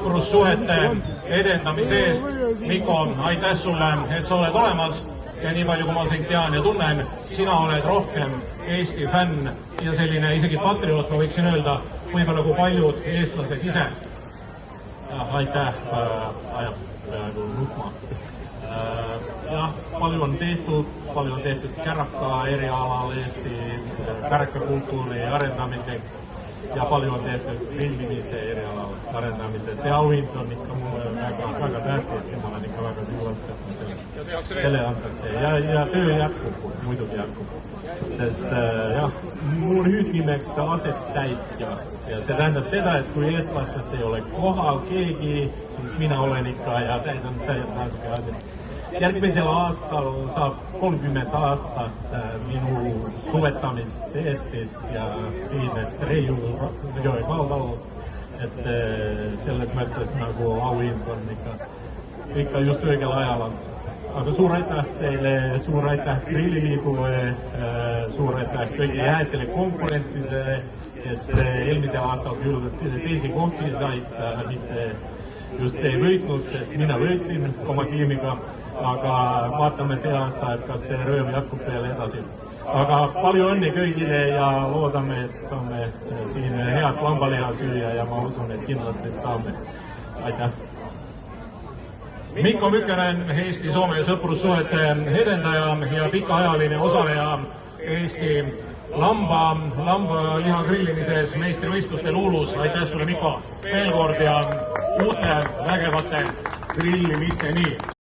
sõprussuhete edendamise eest. Mikko, aitäh sulle, et sa oled olemas ja nii palju, kui ma sind tean ja tunnen, sina oled rohkem Eesti fänn ja selline isegi patrioot, ma võiksin öelda, võib-olla kui paljud eestlased ise. Aitäh, ajab peaaegu nutma. Jah, palju on tehtud käraka erialal Eesti kärakakultuuri arendamiseks ja palju on tehtud filmimise erialal arendamises. See auhind on ikka mulle väga tähtis ja ma olen ikka väga tülas, et selle antakse. Ja töö jätkub, muidugi jätkub. Sest jah, mul on hüüdnimeks asetäitja ja see tähendab seda, et kui eestlastest ei ole kohal keegi, siis mina olen ikka ja täidan natuke aset. Järgmisel aastal saab 30 aastat minu suvetamist Eestis ja siin, et Reiu jõe kaldal, et selles mõttes nagu auhind on ikka just õigel ajal. Aga suur aitäh teile, suur aitäh Grilliliidule, suur aitäh kõigi jäätele konkurentidele, kes eelmisel aastal küll teisi kohti said, mitte just ei võitnud, sest mina võitsin oma tiimiga. Aga vaatame see aasta, et kas see rööm jätkub veel edasi. Aga palju õnni kõigile ja loodame, et saame siin head lambaliha süüa ja ma usun, et kindlasti saame. Aitäh! Mikko Mykkänen, Eesti-Soome sõprussuhete edendaja ja pikaajaline osaleja Eesti lambaliha grillimises meistrivõistlustel Uulus. Aitäh sulle, Mikko, veel kord ja uute vägevate grillimisteni!